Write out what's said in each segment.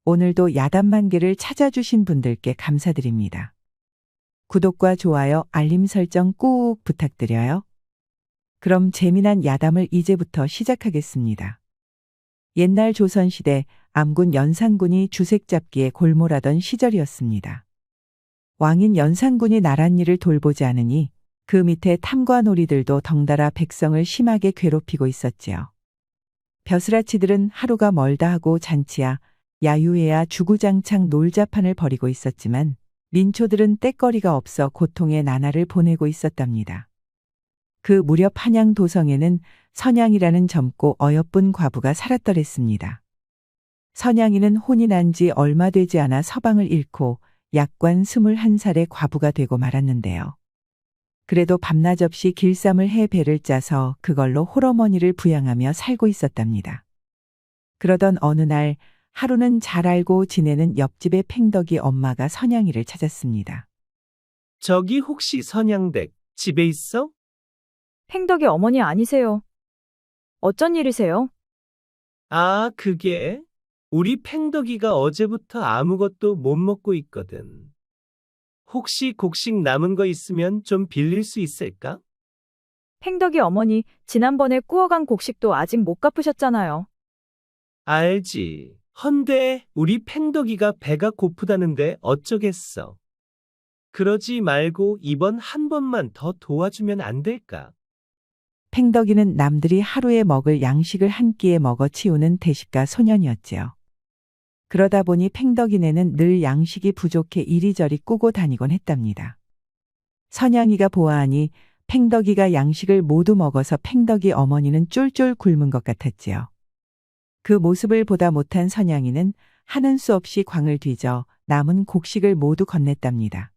오늘도 야단만개를 찾아주신 분들께 감사드립니다. 구독과 좋아요, 알림 설정 꾹 부탁드려요. 그럼 재미난 야담을 이제부터 시작하겠습니다. 옛날 조선시대 암군 연산군이 주색 잡기에 골몰하던 시절이었습니다. 왕인 연산군이 나란 일을 돌보지 않으니 그 밑에 탐관오리들도 덩달아 백성을 심하게 괴롭히고 있었지요. 벼슬아치들은 하루가 멀다 하고 잔치야 야유회야 주구장창 놀자판을 벌이고 있었지만 민초들은 떼거리가 없어 고통의 나날을 보내고 있었답니다. 그 무렵 한양 도성에는 선양이라는 젊고 어여쁜 과부가 살았더랬습니다. 선양이는 혼이 난 지 얼마 되지 않아 서방을 잃고 약관 21살의 과부가 되고 말았는데요. 그래도 밤낮 없이 길쌈을 해 배를 짜서 그걸로 홀어머니를 부양하며 살고 있었답니다. 그러던 어느 날 하루는 잘 알고 지내는 옆집의 팽덕이 엄마가 선양이를 찾았습니다. 저기 혹시 선양댁 집에 있어? 팽덕이 어머니 아니세요? 어쩐 일이세요? 아, 그게 우리 팽덕이가 어제부터 아무것도 못 먹고 있거든. 혹시 곡식 남은 거 있으면 좀 빌릴 수 있을까? 팽덕이 어머니 지난번에 구워간 곡식도 아직 못 갚으셨잖아요. 알지. 헌데 우리 팽덕이가 배가 고프다는데 어쩌겠어. 그러지 말고 이번 한 번만 더 도와주면 안 될까? 팽덕이는 남들이 하루에 먹을 양식을 한 끼에 먹어 치우는 대식가 소년이었지요. 그러다 보니 팽덕이네는 늘 양식이 부족해 이리저리 꾸고 다니곤 했답니다. 선양이가 보아하니 팽덕이가 양식을 모두 먹어서 팽덕이 어머니는 쫄쫄 굶은 것 같았지요. 그 모습을 보다 못한 선양이는 하는 수 없이 광을 뒤져 남은 곡식을 모두 건넸답니다.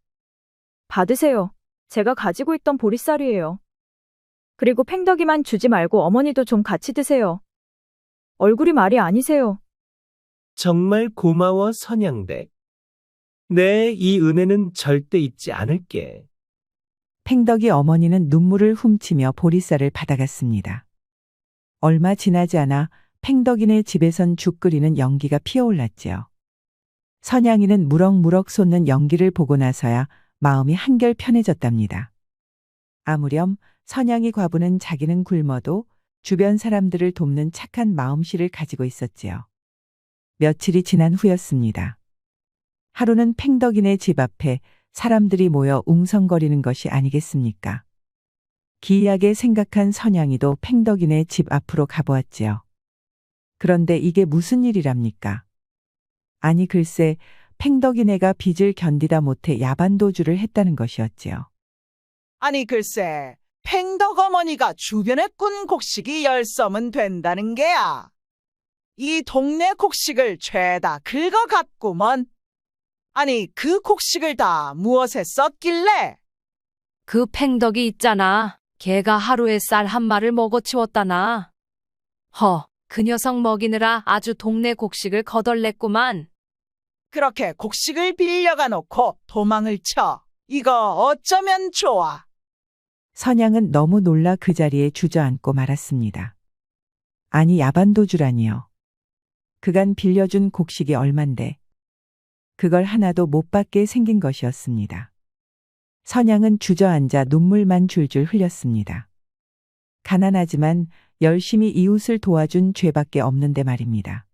받으세요. 제가 가지고 있던 보리쌀이에요. 그리고 팽덕이만 주지 말고 어머니도 좀 같이 드세요. 얼굴이 말이 아니세요. 정말 고마워, 선양댁. 네, 이 은혜는 절대 잊지 않을게. 팽덕이 어머니는 눈물을 훔치며 보리쌀을 받아갔습니다. 얼마 지나지 않아 팽덕이네 집에선 죽 끓이는 연기가 피어올랐지요. 선양이는 무럭무럭 솟는 연기를 보고 나서야 마음이 한결 편해졌답니다. 아무렴 선양이 과부는 자기는 굶어도 주변 사람들을 돕는 착한 마음씨를 가지고 있었지요. 며칠이 지난 후였습니다. 하루는 팽덕이네 집 앞에 사람들이 모여 웅성거리는 것이 아니겠습니까? 기이하게 생각한 선양이도 팽덕이네 집 앞으로 가보았지요. 그런데 이게 무슨 일이랍니까? 아니 글쎄 팽덕이네가 빚을 견디다 못해 야반도주를 했다는 것이었지요. 아니 글쎄, 팽덕 어머니가 주변에 꾼 곡식이 10섬은 된다는 게야. 이 동네 곡식을 죄다 긁어갔구먼. 아니 그 곡식을 다 무엇에 썼길래? 그 팽덕이 있잖아. 걔가 하루에 쌀 한 마를 먹어치웠다나. 그 녀석 먹이느라 아주 동네 곡식을 거덜냈구만. 그렇게 곡식을 빌려가 놓고 도망을 쳐. 이거 어쩌면 좋아. 선양은 너무 놀라 그 자리에 주저앉고 말았습니다. 아니 야반도주라니요. 그간 빌려준 곡식이 얼만데 그걸 하나도 못 받게 생긴 것이었습니다. 선양은 주저앉아 눈물만 줄줄 흘렸습니다. 가난하지만 열심히 이웃을 도와준 죄밖에 없는데 말입니다.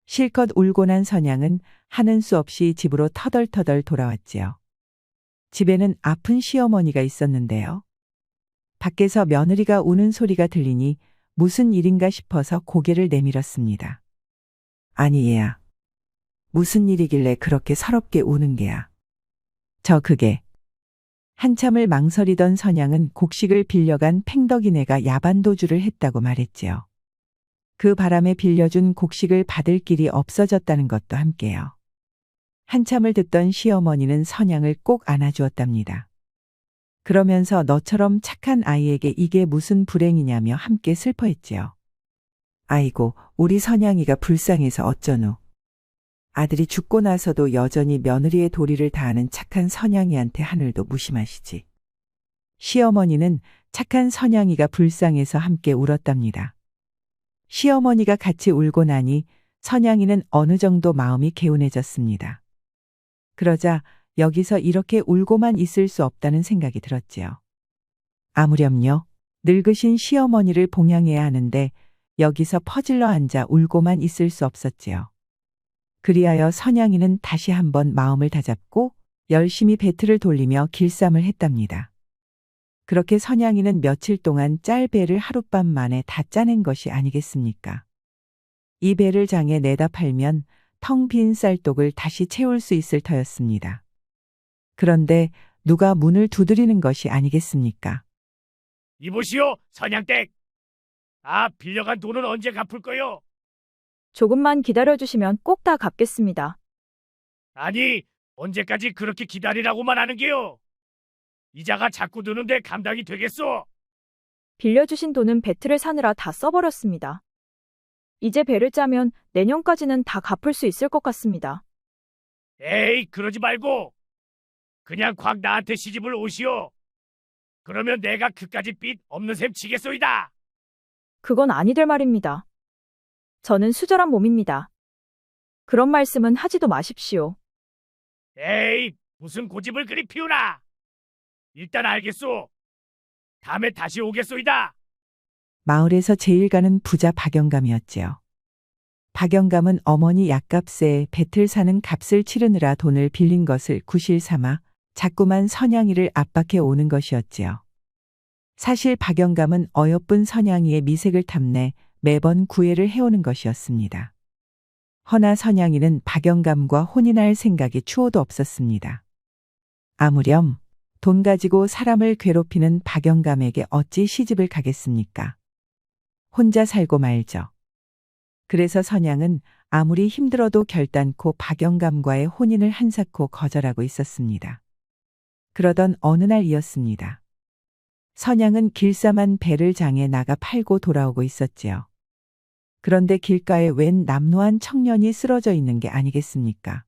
실컷 울고 난 선양은 하는 수 없이 집으로 터덜터덜 돌아왔지요. 집에는 아픈 시어머니가 있었는데요. 밖에서 며느리가 우는 소리가 들리니 무슨 일인가 싶어서 고개를 내밀었습니다. 아니 얘야. 무슨 일이길래 그렇게 서럽게 우는 게야. 그게. 한참을 망설이던 선양은 곡식을 빌려간 팽덕이네가 야반도주를 했다고 말했지요. 그 바람에 빌려준 곡식을 받을 길이 없어졌다는 것도 함께요. 한참을 듣던 시어머니는 선양을 꼭 안아주었답니다. 그러면서 너처럼 착한 아이에게 이게 무슨 불행이냐며 함께 슬퍼했지요. 아이고, 우리 선양이가 불쌍해서 어쩌노. 아들이 죽고 나서도 여전히 며느리의 도리를 다하는 착한 선양이한테 하늘도 무심하시지. 시어머니는 착한 선양이가 불쌍해서 함께 울었답니다. 시어머니가 같이 울고 나니 선양이는 어느 정도 마음이 개운해졌습니다. 그러자 여기서 이렇게 울고만 있을 수 없다는 생각이 들었지요. 아무렴요. 늙으신 시어머니를 봉양해야 하는데 여기서 퍼질러 앉아 울고만 있을 수 없었지요. 그리하여 선양이는 다시 한번 마음을 다잡고 열심히 배틀을 돌리며 길쌈을 했답니다. 그렇게 선양이는 며칠 동안 짤 배를 하룻밤 만에 다 짜낸 것이 아니겠습니까? 이 배를 장에 내다 팔면 텅 빈 쌀독을 다시 채울 수 있을 터였습니다. 그런데 누가 문을 두드리는 것이 아니겠습니까? 이보시오, 선양댁. 빌려간 돈은 언제 갚을 거요? 조금만 기다려주시면 꼭 다 갚겠습니다. 아니, 언제까지 그렇게 기다리라고만 하는 게요? 이자가 자꾸 드는데 감당이 되겠소? 빌려주신 돈은 배틀을 사느라 다 써버렸습니다. 이제 배를 짜면 내년까지는 다 갚을 수 있을 것 같습니다. 에이, 그러지 말고 그냥 광 나한테 시집을 오시오. 그러면 내가 그까지 빚 없는 셈 치겠소이다. 그건 아니될 말입니다. 저는 수절한 몸입니다. 그런 말씀은 하지도 마십시오. 에이, 무슨 고집을 그리 피우나. 일단 알겠소. 다음에 다시 오겠소이다. 마을에서 제일 가는 부자 박영감이었지요. 박영감은 어머니 약값에 배틀 사는 값을 치르느라 돈을 빌린 것을 구실 삼아 자꾸만 선양이를 압박해 오는 것이었지요. 사실 박영감은 어여쁜 선양이의 미색을 탐내 매번 구애를 해오는 것이었습니다. 허나 선양이는 박영감과 혼인할 생각이 추호도 없었습니다. 아무렴 돈 가지고 사람을 괴롭히는 박영감에게 어찌 시집을 가겠습니까? 혼자 살고 말죠. 그래서 선양은 아무리 힘들어도 결단코 박영감과의 혼인을 한사코 거절하고 있었습니다. 그러던 어느 날이었습니다. 선양은 길쌈한 배를 장에 나가 팔고 돌아오고 있었지요. 그런데 길가에 웬 남노한 청년이 쓰러져 있는 게 아니겠습니까?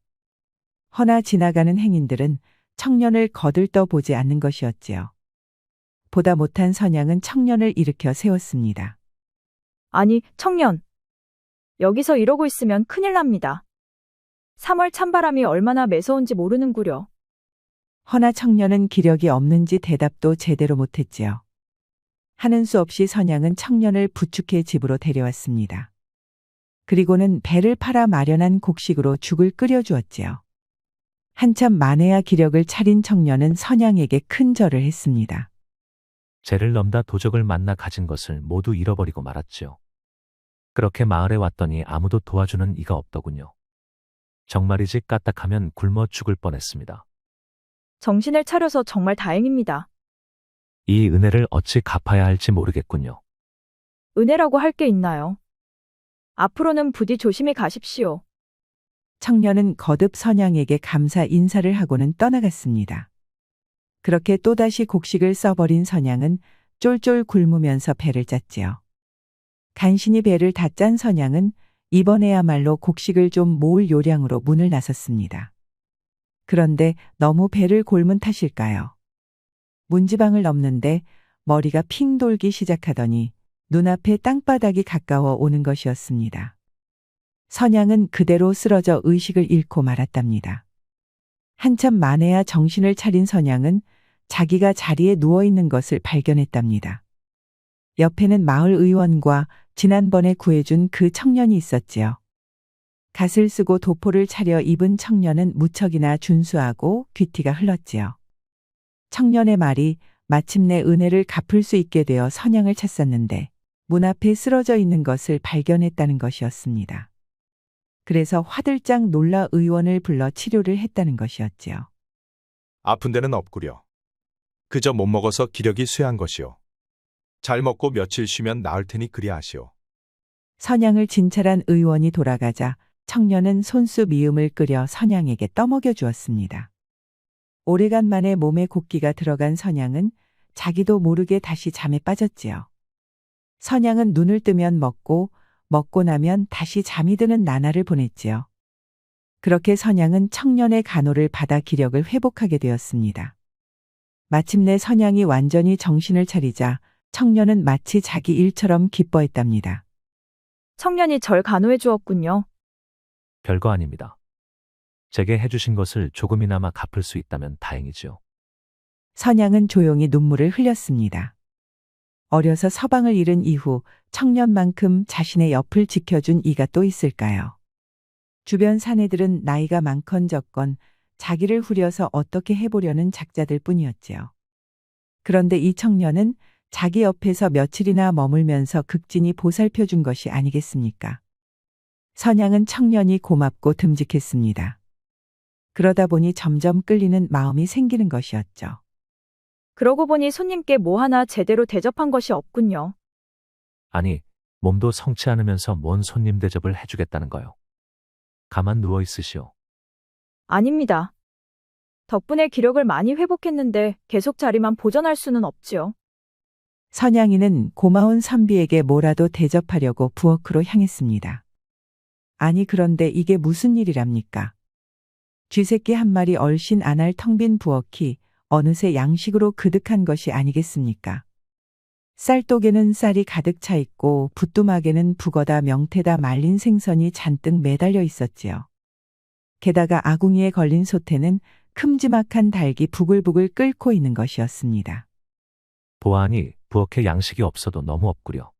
허나 지나가는 행인들은 청년을 거들떠 보지 않는 것이었지요. 보다 못한 선양은 청년을 일으켜 세웠습니다. 아니, 청년. 여기서 이러고 있으면 큰일 납니다. 3월 찬바람이 얼마나 매서운지 모르는구려. 허나 청년은 기력이 없는지 대답도 제대로 못했지요. 하는 수 없이 선양은 청년을 부축해 집으로 데려왔습니다. 그리고는 배를 팔아 마련한 곡식으로 죽을 끓여주었지요. 한참 만에야 기력을 차린 청년은 선양에게 큰 절을 했습니다. 죄를 넘다 도적을 만나 가진 것을 모두 잃어버리고 말았지요. 그렇게 마을에 왔더니 아무도 도와주는 이가 없더군요. 정말이지 까딱하면 굶어 죽을 뻔했습니다. 정신을 차려서 정말 다행입니다. 이 은혜를 어찌 갚아야 할지 모르겠군요. 은혜라고 할 게 있나요? 앞으로는 부디 조심히 가십시오. 청년은 거듭 선양에게 감사 인사를 하고는 떠나갔습니다. 그렇게 또다시 곡식을 써버린 선양은 쫄쫄 굶으면서 배를 짰지요. 간신히 배를 다 짠 선양은 이번에야말로 곡식을 좀 모을 요량으로 문을 나섰습니다. 그런데 너무 배를 골문 탓일까요? 문지방을 넘는데 머리가 핑 돌기 시작하더니 눈앞에 땅바닥이 가까워 오는 것이었습니다. 선양은 그대로 쓰러져 의식을 잃고 말았답니다. 한참 만에야 정신을 차린 선양은 자기가 자리에 누워있는 것을 발견했답니다. 옆에는 마을 의원과 지난번에 구해준 그 청년이 있었지요. 갓을 쓰고 도포를 차려 입은 청년은 무척이나 준수하고 귀티가 흘렀지요. 청년의 말이 마침내 은혜를 갚을 수 있게 되어 선양을 찾았는데 문 앞에 쓰러져 있는 것을 발견했다는 것이었습니다. 그래서 화들짝 놀라 의원을 불러 치료를 했다는 것이었지요. 아픈 데는 없구려. 그저 못 먹어서 기력이 쇠한 것이오. 잘 먹고 며칠 쉬면 나을 테니 그리하시오. 선양을 진찰한 의원이 돌아가자 청년은 손수 미음을 끓여 선양에게 떠먹여 주었습니다. 오래간만에 몸에 곡기가 들어간 선양은 자기도 모르게 다시 잠에 빠졌지요. 선양은 눈을 뜨면 먹고 나면 다시 잠이 드는 나날을 보냈지요. 그렇게 선양은 청년의 간호를 받아 기력을 회복하게 되었습니다. 마침내 선양이 완전히 정신을 차리자 청년은 마치 자기 일처럼 기뻐했답니다. 청년이 절 간호해 주었군요. 별거 아닙니다. 제게 해주신 것을 조금이나마 갚을 수 있다면 다행이지요. 선양은 조용히 눈물을 흘렸습니다. 어려서 서방을 잃은 이후 청년만큼 자신의 옆을 지켜준 이가 또 있을까요? 주변 사내들은 나이가 많건 적건 자기를 후려서 어떻게 해보려는 작자들 뿐이었지요. 그런데 이 청년은 자기 옆에서 며칠이나 머물면서 극진히 보살펴준 것이 아니겠습니까? 선양은 청년이 고맙고 듬직했습니다. 그러다 보니 점점 끌리는 마음이 생기는 것이었죠. 그러고 보니 손님께 뭐 하나 제대로 대접한 것이 없군요. 아니, 몸도 성치 않으면서 뭔 손님 대접을 해주겠다는 거요. 가만 누워 있으시오. 아닙니다. 덕분에 기력을 많이 회복했는데 계속 자리만 보존할 수는 없지요. 선양이는 고마운 선비에게 뭐라도 대접하려고 부엌으로 향했습니다. 아니 그런데 이게 무슨 일이랍니까? 쥐새끼 한 마리 얼씬 안 할 텅 빈 부엌이 어느새 양식으로 그득한 것이 아니겠습니까? 쌀독에는 쌀이 가득 차 있고 부뚜막에는 북어다 명태다 말린 생선이 잔뜩 매달려 있었지요. 게다가 아궁이에 걸린 솥에는 큼지막한 닭이 부글부글 끓고 있는 것이었습니다. 보아하니 부엌에 양식이 없어도 너무 없구려.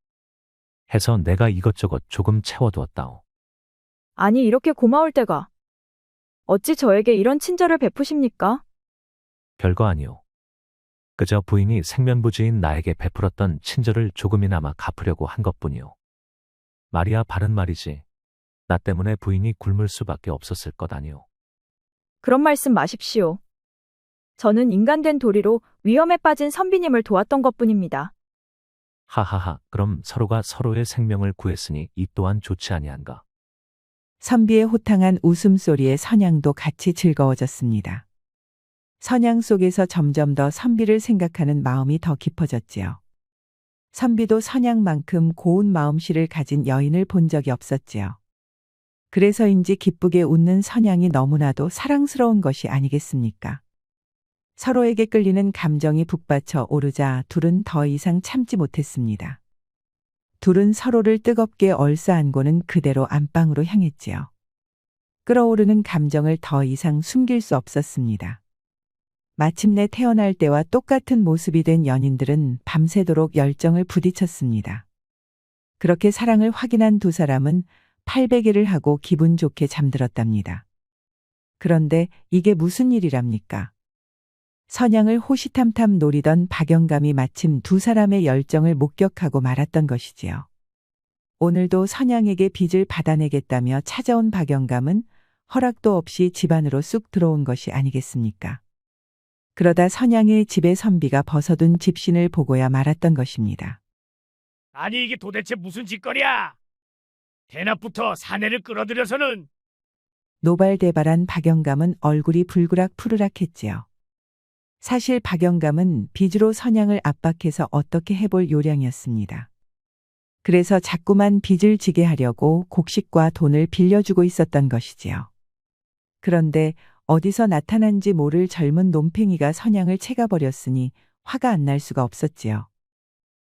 해서 내가 이것저것 조금 채워두었다오. 아니 이렇게 고마울 때가. 어찌 저에게 이런 친절을 베푸십니까? 별거 아니오. 그저 부인이 생면부지인 나에게 베풀었던 친절을 조금이나마 갚으려고 한 것뿐이오. 말이야 바른 말이지. 나 때문에 부인이 굶을 수밖에 없었을 것 아니오. 그런 말씀 마십시오. 저는 인간된 도리로 위험에 빠진 선비님을 도왔던 것뿐입니다. 하하하, 그럼 서로가 서로의 생명을 구했으니 이 또한 좋지 아니한가. 선비의 호탕한 웃음소리에 선양도 같이 즐거워졌습니다. 선양 속에서 점점 더 선비를 생각하는 마음이 더 깊어졌지요. 선비도 선양만큼 고운 마음씨를 가진 여인을 본 적이 없었지요. 그래서인지 기쁘게 웃는 선양이 너무나도 사랑스러운 것이 아니겠습니까? 서로에게 끌리는 감정이 북받쳐 오르자 둘은 더 이상 참지 못했습니다. 둘은 서로를 뜨겁게 얼싸안고는 그대로 안방으로 향했지요. 끓어오르는 감정을 더 이상 숨길 수 없었습니다. 마침내 태어날 때와 똑같은 모습이 된 연인들은 밤새도록 열정을 부딪혔습니다. 그렇게 사랑을 확인한 두 사람은 팔베개를 하고 기분 좋게 잠들었답니다. 그런데 이게 무슨 일이랍니까? 선양을 호시탐탐 노리던 박영감이 마침 두 사람의 열정을 목격하고 말았던 것이지요. 오늘도 선양에게 빚을 받아내겠다며 찾아온 박영감은 허락도 없이 집 안으로 쑥 들어온 것이 아니겠습니까? 그러다 선양의 집에 선비가 벗어둔 집신을 보고야 말았던 것입니다. 아니 이게 도대체 무슨 짓거리야? 대낮부터 사내를 끌어들여서는. 노발대발한 박영감은 얼굴이 불그락 푸르락했지요. 사실 박영감은 빚으로 선양을 압박해서 어떻게 해볼 요량이었습니다. 그래서 자꾸만 빚을 지게 하려고 곡식과 돈을 빌려주고 있었던 것이지요. 그런데 어디서 나타난지 모를 젊은 놈팽이가 선양을 채가버렸으니 화가 안 날 수가 없었지요.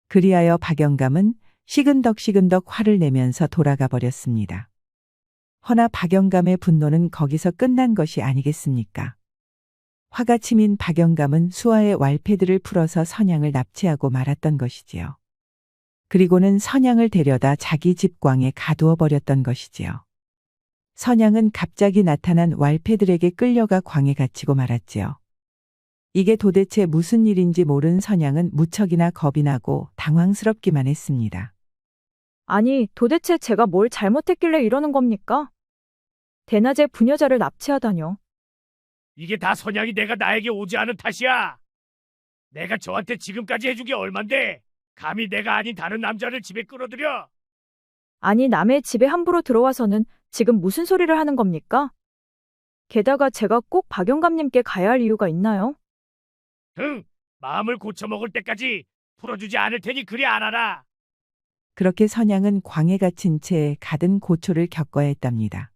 그리하여 박영감은 시근덕시근덕 화를 내면서 돌아가 버렸습니다. 허나 박영감의 분노는 거기서 끝난 것이 아니겠습니까? 화가 치민 박영감은 수하의 왈패들을 풀어서 선양을 납치하고 말았던 것이지요. 그리고는 선양을 데려다 자기 집광에 가두어 버렸던 것이지요. 선양은 갑자기 나타난 왈패들에게 끌려가 광에 갇히고 말았지요. 이게 도대체 무슨 일인지 모른 선양은 무척이나 겁이 나고 당황스럽기만 했습니다. 아니 도대체 제가 뭘 잘못했길래 이러는 겁니까? 대낮에 부녀자를 납치하다뇨. 이게 다 선양이 내가 나에게 오지 않은 탓이야. 내가 저한테 지금까지 해준 게 얼만데 감히 내가 아닌 다른 남자를 집에 끌어들여. 아니 남의 집에 함부로 들어와서는 지금 무슨 소리를 하는 겁니까? 게다가 제가 꼭 박영감님께 가야 할 이유가 있나요? 마음을 고쳐먹을 때까지 풀어주지 않을 테니 그리 알아라. 그렇게 선양은 광에 갇힌 채 가든 고초를 겪어야 했답니다.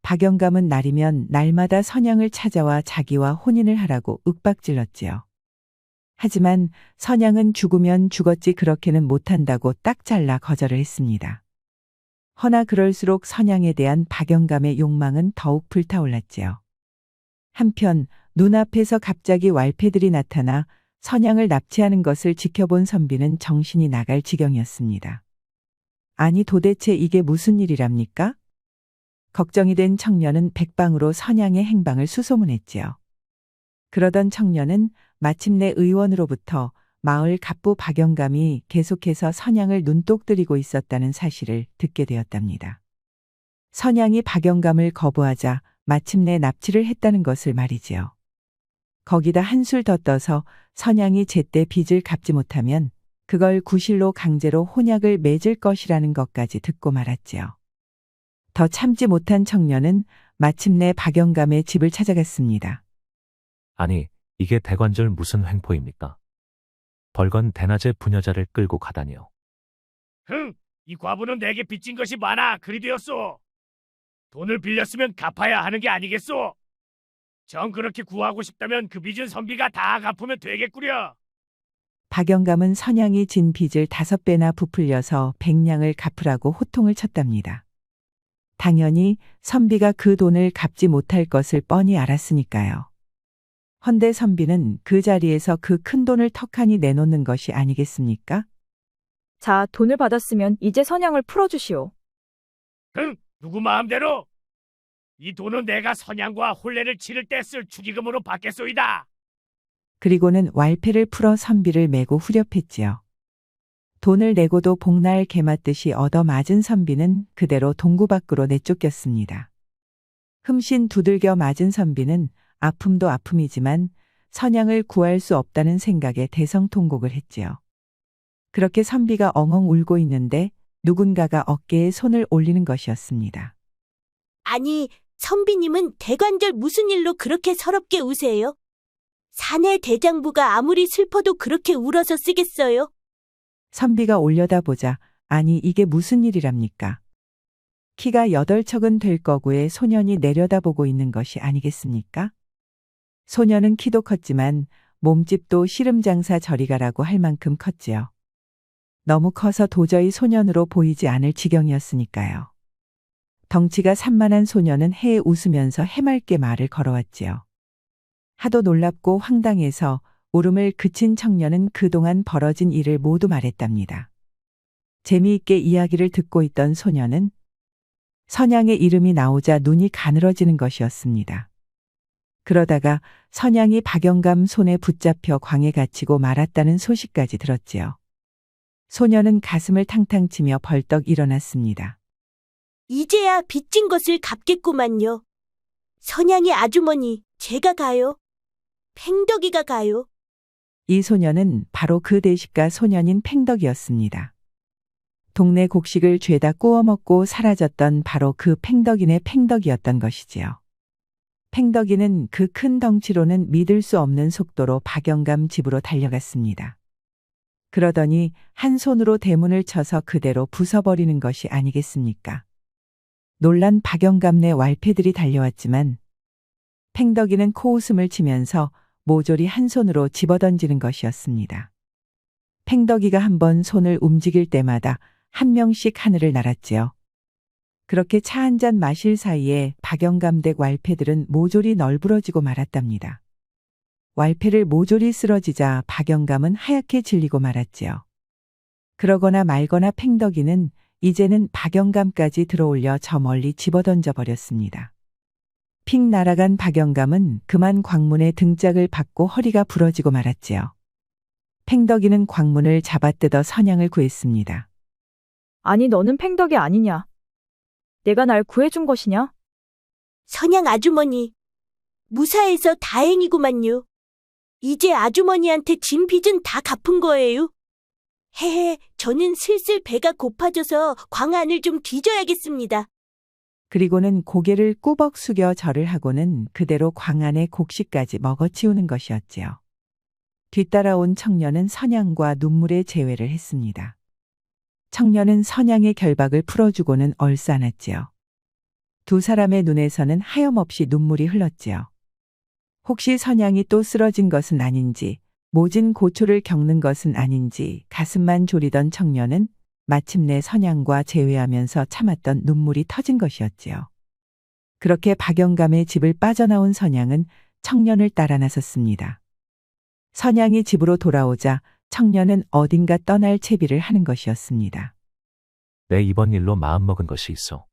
박영감은 날이면 날마다 선양을 찾아와 자기와 혼인을 하라고 윽박질렀지요. 하지만 선양은 죽으면 죽었지 그렇게는 못한다고 딱 잘라 거절을 했습니다. 허나 그럴수록 선양에 대한 박영감의 욕망은 더욱 불타올랐지요. 한편 눈앞에서 갑자기 왈패들이 나타나 선양을 납치하는 것을 지켜본 선비는 정신이 나갈 지경이었습니다. 아니 도대체 이게 무슨 일이랍니까? 걱정이 된 청년은 백방으로 선양의 행방을 수소문했지요. 그러던 청년은 마침내 의원으로부터 마을 갑부 박영감이 계속해서 선양을 눈독 들이고 있었다는 사실을 듣게 되었답니다. 선양이 박영감을 거부하자 마침내 납치를 했다는 것을 말이지요. 거기다 한술 더 떠서 선양이 제때 빚을 갚지 못하면 그걸 구실로 강제로 혼약을 맺을 것이라는 것까지 듣고 말았지요. 더 참지 못한 청년은 마침내 박영감의 집을 찾아갔습니다. 아니, 이게 대관절 무슨 횡포입니까? 벌건 대낮에 부녀자를 끌고 가다니요. 흥, 이 과부는 내게 빚진 것이 많아 그리 되었소. 돈을 빌렸으면 갚아야 하는 게 아니겠소. 정 그렇게 구하고 싶다면 그 빚은 선비가 다 갚으면 되겠구려. 박영감은 선양이 진 빚을 5배나 부풀려서 100냥을 갚으라고 호통을 쳤답니다. 당연히 선비가 그 돈을 갚지 못할 것을 뻔히 알았으니까요. 헌데 선비는 그 자리에서 그 큰 돈을 턱하니 내놓는 것이 아니겠습니까? 자, 돈을 받았으면 이제 선양을 풀어주시오. 흥, 누구 마음대로. 이 돈은 내가 선양과 혼례를 치를 때 쓸 축의금으로 받겠소이다. 그리고는 왈패를 풀어 선비를 메고 후렵했지요. 돈을 내고도 복날 개 맞듯이 얻어맞은 선비는 그대로 동구 밖으로 내쫓겼습니다. 흠씬 두들겨 맞은 선비는 아픔도 아픔이지만 선양을 구할 수 없다는 생각에 대성통곡을 했지요. 그렇게 선비가 엉엉 울고 있는데 누군가가 어깨에 손을 올리는 것이었습니다. 아니, 선비님은 대관절 무슨 일로 그렇게 서럽게 우세요? 사내 대장부가 아무리 슬퍼도 그렇게 울어서 쓰겠어요? 선비가 올려다보자 아니 이게 무슨 일이랍니까? 키가 8척은 될 거구에 소년이 내려다보고 있는 것이 아니겠습니까? 소년은 키도 컸지만 몸집도 씨름장사 저리 가라고 할 만큼 컸지요. 너무 커서 도저히 소년으로 보이지 않을 지경이었으니까요. 덩치가 산만한 소년은 해에 웃으면서 해맑게 말을 걸어왔지요. 하도 놀랍고 황당해서 울음을 그친 청년은 그동안 벌어진 일을 모두 말했답니다. 재미있게 이야기를 듣고 있던 소년은 선양의 이름이 나오자 눈이 가늘어지는 것이었습니다. 그러다가 선양이 박영감 손에 붙잡혀 광에 갇히고 말았다는 소식까지 들었지요. 소년은 가슴을 탕탕 치며 벌떡 일어났습니다. 이제야 빚진 것을 갚겠구만요. 선양의 아주머니, 제가 가요. 팽덕이가 가요. 이 소년은 바로 그 대식가 소년인 팽덕이었습니다. 동네 곡식을 죄다 구워 먹고 사라졌던 바로 그 팽덕인의 팽덕이었던 것이지요. 팽덕이는 그 큰 덩치로는 믿을 수 없는 속도로 박영감 집으로 달려갔습니다. 그러더니 한 손으로 대문을 쳐서 그대로 부숴버리는 것이 아니겠습니까? 놀란 박영감네 왈패들이 달려왔지만 팽덕이는 코웃음을 치면서 모조리 한 손으로 집어던지는 것이었습니다. 팽덕이가 한번 손을 움직일 때마다 한 명씩 하늘을 날았지요. 그렇게 차 한 잔 마실 사이에 박영감 댁 왈패들은 모조리 널브러지고 말았답니다. 왈패를 모조리 쓰러지자 박영감은 하얗게 질리고 말았지요. 그러거나 말거나 팽덕이는 이제는 박영감까지 들어올려 저 멀리 집어던져 버렸습니다. 픽 날아간 박영감은 그만 광문의 등짝을 받고 허리가 부러지고 말았지요. 팽덕이는 광문을 잡아뜯어 선양을 구했습니다. 아니, 너는 팽덕이 아니냐? 내가 날 구해준 것이냐? 선양 아주머니, 무사해서 다행이구만요. 이제 아주머니한테 진 빚은 다 갚은 거예요. 헤헤, 저는 슬슬 배가 고파져서 광 안을 좀 뒤져야겠습니다. 그리고는 고개를 꾸벅 숙여 절을 하고는 그대로 광 안의 곡식까지 먹어치우는 것이었지요. 뒤따라온 청년은 선양과 눈물의 재회를 했습니다. 청년은 선양의 결박을 풀어주고는 얼싸안았지요. 두 사람의 눈에서는 하염없이 눈물이 흘렀지요. 혹시 선양이 또 쓰러진 것은 아닌지, 모진 고초를 겪는 것은 아닌지 가슴만 졸이던 청년은 마침내 선양과 재회하면서 참았던 눈물이 터진 것이었지요. 그렇게 박영감의 집을 빠져나온 선양은 청년을 따라 나섰습니다. 선양이 집으로 돌아오자 청년은 어딘가 떠날 채비를 하는 것이었습니다. 내 이번 일로 마음먹은 것이 있어.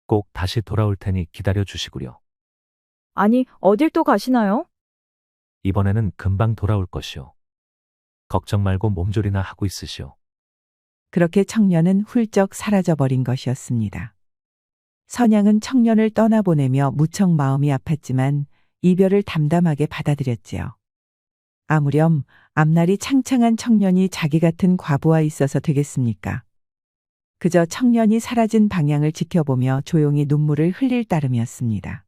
꼭 다시 돌아올 테니 기다려 주시구려. 아니, 어딜 또 가시나요? 이번에는 금방 돌아올 것이오. 걱정 말고 몸조리나 하고 있으시오. 그렇게 청년은 훌쩍 사라져버린 것이었습니다. 선양은 청년을 떠나보내며 무척 마음이 아팠지만 이별을 담담하게 받아들였지요. 아무렴 앞날이 창창한 청년이 자기 같은 과부와 있어서 되겠습니까? 그저 청년이 사라진 방향을 지켜보며 조용히 눈물을 흘릴 따름이었습니다.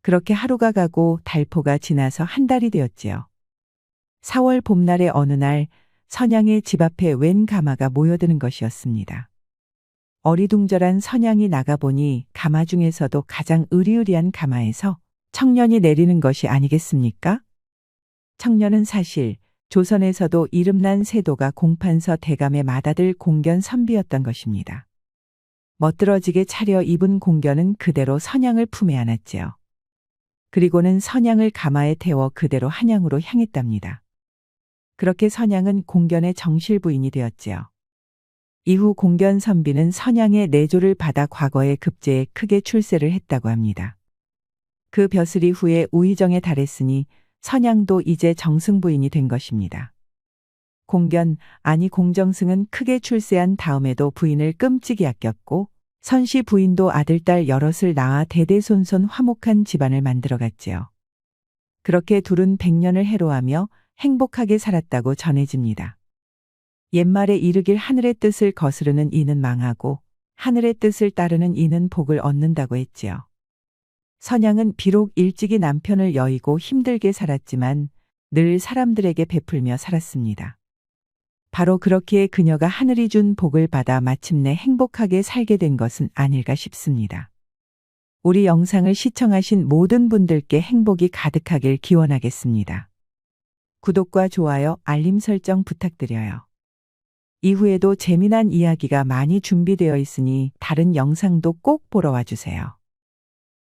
그렇게 하루가 가고 달포가 지나서 한 달이 되었지요. 4월 봄날의 어느 날 선양의 집 앞에 웬 가마가 모여드는 것이었습니다. 어리둥절한 선양이 나가보니 가마 중에서도 가장 으리으리한 가마에서 청년이 내리는 것이 아니겠습니까? 청년은 사실 조선에서도 이름난 세도가 공판서 대감의 맏아들 공견 선비였던 것입니다. 멋들어지게 차려 입은 공견은 그대로 선양을 품에 안았지요. 그리고는 선양을 가마에 태워 그대로 한양으로 향했답니다. 그렇게 선양은 공견의 정실 부인이 되었지요. 이후 공견 선비는 선양의 내조를 받아 과거의 급제에 크게 출세를 했다고 합니다. 그 벼슬이 후에 우의정에 달했으니 선양도 이제 정승 부인이 된 것입니다. 공견, 아니 공정승은 크게 출세한 다음에도 부인을 끔찍이 아꼈고 선씨 부인도 아들딸 여럿을 낳아 대대손손 화목한 집안을 만들어갔지요. 그렇게 둘은 100년을 해로하며 행복하게 살았다고 전해집니다. 옛말에 이르길 하늘의 뜻을 거스르는 이는 망하고 하늘의 뜻을 따르는 이는 복을 얻는다고 했지요. 선양은 비록 일찍이 남편을 여의고 힘들게 살았지만 늘 사람들에게 베풀며 살았습니다. 바로 그렇기에 그녀가 하늘이 준 복을 받아 마침내 행복하게 살게 된 것은 아닐까 싶습니다. 우리 영상을 시청하신 모든 분들께 행복이 가득하길 기원하겠습니다. 구독과 좋아요, 알림 설정 부탁드려요. 이후에도 재미난 이야기가 많이 준비되어 있으니 다른 영상도 꼭 보러 와주세요.